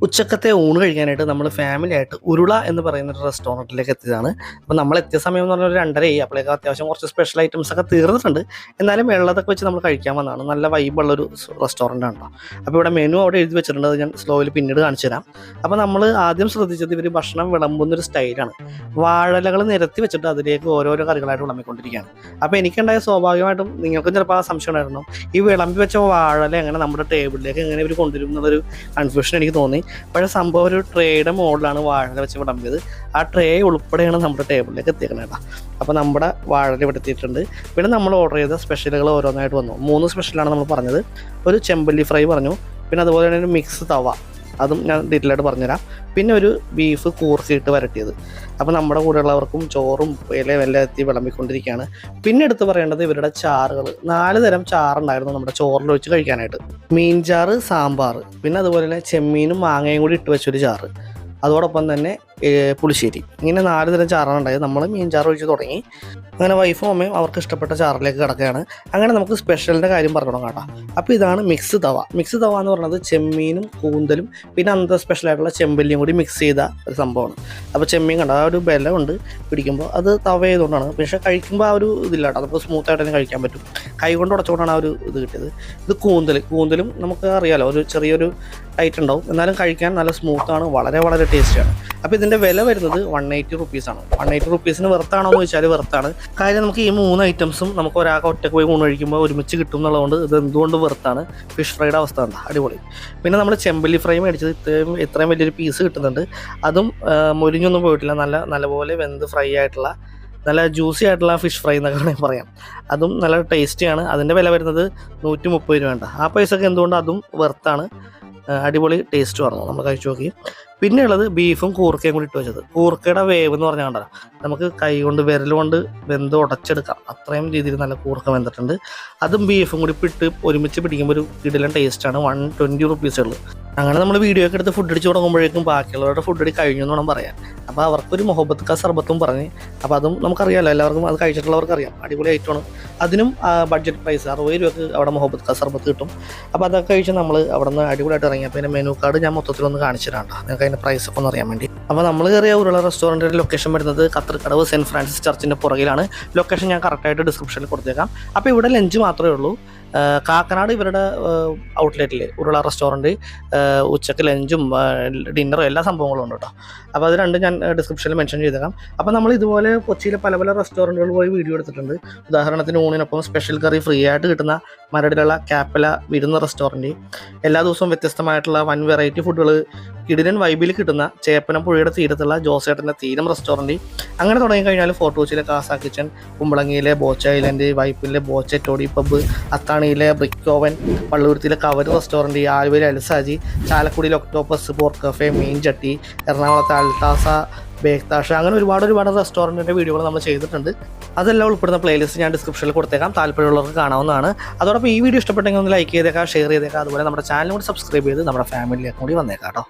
ഉച്ചക്കത്തെ ഊണ് കഴിക്കാനായിട്ട് നമ്മൾ ഫാമിലിയായിട്ട് ഉരുള എന്ന് പറയുന്ന ഒരു റെസ്റ്റോറൻറ്റിലേക്ക് എത്തിയതാണ്. അപ്പോൾ നമ്മൾ എത്തിയ സമയം എന്ന് പറഞ്ഞാൽ ഒരു 2:30 അപ്പോഴേക്കും അത്യാവശ്യം കുറച്ച് സ്പെഷ്യൽ ഐറ്റംസ് ഒക്കെ തീർന്നിട്ടുണ്ട്. എന്നാലും വെള്ളത്തൊക്കെ വെച്ച് നമ്മൾ കഴിക്കാൻ വന്നതാണ്. നല്ല വൈബുള്ളൊരു റെസ്റ്റോറൻ്റ് ആണ് കേട്ടോ. അപ്പോൾ ഇവിടെ മെനു അവിടെ എഴുതി വെച്ചിട്ടുണ്ട്. അത് ഞാൻ സ്ലോയിൽ പിന്നീട് കാണിച്ചു തരാം. അപ്പോൾ നമ്മൾ ആദ്യം ശ്രദ്ധിച്ചത് ഇവർ ഭക്ഷണം വിളമ്പുന്നൊരു സ്റ്റൈലാണ്. വാഴലകൾ നിരത്തി വെച്ചിട്ട് അതിലേക്ക് ഓരോരോ കറികളായിട്ട് വിളമ്പിക്കൊണ്ടിരിക്കുകയാണ്. അപ്പോൾ എനിക്കുണ്ടായ സ്വാഭാവികമായിട്ടും നിങ്ങൾക്കും ചിലപ്പോൾ ആ സംശയം ഉണ്ടായിരുന്നു, ഈ വിളമ്പി വെച്ച വാഴല എങ്ങനെ നമ്മുടെ ടേബിളിലേക്ക് എങ്ങനെ ഇവർ കൊണ്ടുവരും എന്നുള്ളൊരു കൺഫ്യൂഷൻ എനിക്ക് തോന്നി. പക്ഷേ സംഭവം ഒരു ട്രേയുടെ മോഡലാണ് വാഴ വെച്ച് വിളമ്പിയത്. ആ ട്രേ ഉൾപ്പെടെയാണ് നമ്മുടെ ടേബിളിലേക്ക് എത്തിക്കുന്നത് കേട്ടോ. അപ്പോൾ നമ്മുടെ വാഴ ഇവിടെ എത്തിയിട്ടുണ്ട്. പിന്നെ നമ്മൾ ഓർഡർ ചെയ്ത സ്പെഷ്യലുകൾ ഓരോന്നായിട്ട് വന്നു. 3 സ്പെഷ്യലാണ് നമ്മൾ പറഞ്ഞത്. ഒരു ചെമ്പല്ലി ഫ്രൈ പറഞ്ഞു, പിന്നെ അതുപോലെ തന്നെ ഒരു മിക്സ് തവ, അതും ഞാൻ ഡീറ്റെയിൽ ആയിട്ട് പറഞ്ഞുതരാം. പിന്നെ ഒരു ബീഫ് കൂർക്കിയിട്ട് വരട്ടിയത്. അപ്പോൾ നമ്മുടെ കൂടെയുള്ളവർക്കും ചോറും ഇലയും എല്ലാം എത്തി വിളമ്പിക്കൊണ്ടിരിക്കുകയാണ്. പിന്നെ എടുത്ത് പറയേണ്ടത് ഇവരുടെ ചാറുകൾ. 4 തരം ചാറുണ്ടായിരുന്നു നമ്മുടെ ചോറിൽ വെച്ച് കഴിക്കാനായിട്ട്. മീൻ ചാറ്, സാമ്പാർ, പിന്നെ അതുപോലെ തന്നെ ചെമ്മീനും മാങ്ങയും കൂടി ഇട്ട് വെച്ചൊരു ചാറ്, അതോടൊപ്പം തന്നെ പുളിശ്ശേരി. ഇങ്ങനെ 4 തരം ചാറാണ് ഉണ്ടായത്. നമ്മൾ മീൻ ചാറ് ഒഴിച്ച് തുടങ്ങി. അങ്ങനെ വൈഫും അമ്മയും അവർക്ക് ഇഷ്ടപ്പെട്ട ചാറിലേക്ക് കിടക്കുകയാണ്. അങ്ങനെ നമുക്ക് സ്പെഷ്യലിൻ്റെ കാര്യം പറഞ്ഞു തുടങ്ങാം കേട്ടോ. അപ്പോൾ ഇതാണ് മിക്സ് തവ. മിക്സ് തവ എന്ന് പറയുന്നത് ചെമ്മീനും കൂന്തലും പിന്നെ അന്നത്തെ സ്പെഷ്യലായിട്ടുള്ള ചെമ്പല്ലിയും കൂടി മിക്സ് ചെയ്ത ഒരു സംഭവമാണ്. അപ്പോൾ ചെമ്മീൻ കണ്ട ആ ഒരു ബലം ഉണ്ട് പിടിക്കുമ്പോൾ, അത് തവ ചെയ്തുകൊണ്ടാണ്. പക്ഷേ കഴിക്കുമ്പോൾ ആ ഒരു ഇതില്ല കേട്ടോ, നമുക്ക് സ്മൂത്തായിട്ട് തന്നെ കഴിക്കാൻ പറ്റും. കൈ കൊണ്ട് ഉടച്ചുകൊണ്ടാണ് ആ ഒരു ഇത് കിട്ടിയത്. ഇത് കൂന്തലും നമുക്ക് അറിയാമല്ലോ, ഒരു ചെറിയൊരു ടൈറ്റ് ഉണ്ടാവും, എന്നാലും കഴിക്കാൻ നല്ല സ്മൂത്താണ്, വളരെ വളരെ ടേസ്റ്റിയാണ്. അപ്പോൾ ഇതിൻ്റെ വില വരുന്നത് 180 റുപ്പീസാണ്. 180 റുപ്പീസിന് വെർത്താണോ എന്ന് ചോദിച്ചാൽ വെർത്താണ്. കാര്യം നമുക്ക് ഈ 3 ഐറ്റംസും നമുക്ക് ഒരാൾക്ക് ഒറ്റക്ക് പോയി ഊണ് കഴിക്കുമ്പോൾ ഒരുമിച്ച് കിട്ടും എന്നുള്ളതുകൊണ്ട് ഇത് എന്തുകൊണ്ട് വെർത്താണ്. ഫിഷ് ഫ്രൈയുടെ അവസ്ഥ എന്താ അടിപൊളി. പിന്നെ നമ്മൾ ചെമ്പല്ലി ഫ്രൈ മേടിച്ചത് ഇത്രയും വലിയൊരു പീസ് കിട്ടുന്നുണ്ട്. അതും മുരിഞ്ഞൊന്നും പോയിട്ടില്ല, നല്ലപോലെ വെന്ത് ഫ്രൈ ആയിട്ടുള്ള നല്ല ജ്യൂസി ആയിട്ടുള്ള ഫിഷ് ഫ്രൈ എന്നൊക്കെ വേണമെങ്കിൽ പറയാം. അതും നല്ല ടേസ്റ്റിയാണ്. അതിൻ്റെ വില വരുന്നത് 130 രൂപ. ആ പൈസക്ക് എന്തുകൊണ്ട് അതും വെർത്താണ്. അടിപൊളി ടേസ്റ്റ് പറഞ്ഞു, നമ്മൾ കഴിച്ചു നോക്കി. പിന്നെ ഉള്ളത് ബീഫും കൂർക്കയും കൂടി ഇട്ട് വെച്ചത്. കൂർക്കയുടെ വേവ് എന്ന് പറഞ്ഞാൽ കണ്ടല്ലോ, നമുക്ക് കൈ കൊണ്ട് വിരൽ കൊണ്ട് വെന്ത് ഉടച്ചെടുക്കാം, അത്രയും രീതിയിൽ നല്ല കൂർക്ക വെന്തിട്ടുണ്ട്. അതും ബീഫും കൂടി ഇട്ട് ഒരുമിച്ച് പിടിക്കുമ്പോൾ ഒരു കിടിലൻ ടേസ്റ്റാണ്. 120 റുപ്പീസേ ഉള്ളൂ. അങ്ങനെ നമ്മൾ വീഡിയോ ഒക്കെ എടുത്ത് ഫുഡ് അടിച്ച് തുടങ്ങുമ്പോഴേക്കും ബാക്കിയുള്ളവരുടെ ഫുഡ് അടി കഴിഞ്ഞു എന്ന് വേണം പറയാൻ. അപ്പോൾ അവർക്കൊരു മുഹബത്ത് കാ സർബത്തും പറഞ്ഞ്, അപ്പോൾ അതും നമുക്കറിയാമല്ലോ, എല്ലാവർക്കും അത് കഴിച്ചിട്ടുള്ളവർക്ക് അറിയാം, അടിപൊളി ഐറ്റമാണ്. അതിനും ബഡ്ജറ്റ് പ്രൈസ് 60 രൂപയ്ക്ക് അവിടെ മുഹബത്ത് കാ സർബത്ത് കിട്ടും. അപ്പോൾ അതൊക്കെ കഴിച്ച് നമ്മൾ അവിടെ നിന്ന് അടിപൊളിയായിട്ട് ഇറങ്ങി. അപ്പോൾ അതിൻ്റെ മെനു കാർഡ് ഞാൻ മൊത്തത്തിലൊന്ന് കാണിച്ചു തരാം കേട്ടോ, നിങ്ങൾക്ക് അതിൻ്റെ പ്രൈസ് ഒക്കെ ഒന്ന് അറിയാൻ വേണ്ടി. അപ്പോൾ നമ്മൾ കയറിയ ഉരുള റെസ്റ്റോറൻറ്റിൻ്റെ ലൊക്കേഷൻ വരുന്നത് കത്തർക്കടവ് സെൻറ്റ് ഫ്രാൻസിസ് ചർച്ചിൻ്റെ പുറകിലാണ്. ലൊക്കേഷൻ ഞാൻ കറക്റ്റായിട്ട് ഡിസ്ക്രിപ്ഷനിൽ കൊടുത്തേക്കാം. അപ്പോൾ ഇവിടെ ലഞ്ച് മാത്രമേ ഉള്ളൂ. കാക്കനാട് ഇവരുടെ ഔട്ട്ലെറ്റിൽ ഉരുള റെസ്റ്റോറൻറ്റ് ഉച്ചക്ക് ലഞ്ചും ഡിന്നറും എല്ലാ സംഭവങ്ങളും ഉണ്ട് കേട്ടോ. അപ്പോൾ അത് രണ്ടും ഞാൻ ഡിസ്ക്രിപ്ഷനിൽ മെൻഷൻ ചെയ്തേക്കാം. അപ്പോൾ നമ്മൾ ഇതുപോലെ കൊച്ചിയിലെ പല പല റെസ്റ്റോറൻറ്റുകളിൽ പോയി വീഡിയോ എടുത്തിട്ടുണ്ട്. ഉദാഹരണത്തിന് ഊണിനൊപ്പം സ്പെഷ്യൽ കറി ഫ്രീ ആയിട്ട് കിട്ടുന്ന മരടിലുള്ള കാപ്പല വിരുന്ന് റെസ്റ്റോറൻറ്റ്, എല്ലാ ദിവസവും വ്യത്യസ്തമായിട്ടുള്ള 1 വെറൈറ്റി ഫുഡുകൾ കിടിലൻ വൈബിൽ കിട്ടുന്ന ചേപ്പനം പുഴയുടെ തീരത്തുള്ള ജോസേട്ടൻ്റെ തീരം റെസ്റ്റോറൻറ്റ്. അങ്ങനെ തുടങ്ങിക്കഴിഞ്ഞാൽ ഫോർട്ട് കൊച്ചിയിലെ കാസ കിച്ചൺ, കുമ്പളങ്ങിയിലെ ബോച്ച ഐലൻഡ്, വൈപ്പിലെ ബോച്ച ടോഡി പബ്ബ്, അത്താണിയിലെ ബ്രിക്ക് ഓവൻ, പള്ളുരുത്തിയിലെ കവര് റെസ്റ്റോറൻറ്റ്, ആലുവയിലെ അൽസാജി, ചാലക്കുടിയിലെ ഒക്ടോപ്പസ് പോർക്ക് കഫേ, മീൻ ചട്ടി, എറണാകുളത്തെ അൽത്താസ ബേക്താഷ, അങ്ങനെ ഒരുപാട് റെസ്റ്റോറൻറ്റിൻ്റെ വീഡിയോകൾ നമ്മൾ ചെയ്തിട്ടുണ്ട്. അതെല്ലാം ഉൾപ്പെടുന്ന പ്ലേലിസ്റ്റ് ഞാൻ ഡിസ്ക്രിപ്ഷനിൽ കൊടുത്തേക്കാം, താല്പര്യമുള്ളവർക്ക് കാണാവുന്നതാണ്. അതോടൊപ്പം ഈ വീഡിയോ ഇഷ്ടപ്പെട്ടെങ്കിൽ ഒന്ന് ലൈക്ക് ചെയ്തേക്കാം, ഷെയർ ചെയ്തേക്കാം. അതുപോലെ നമ്മുടെ ചാനൽ കൂടി സബ്സ്ക്രൈബ് ചെയ്ത് നമ്മുടെ ഫാമിലിയിലേക്ക് കൂടി വന്നേക്കാം കേട്ടോ.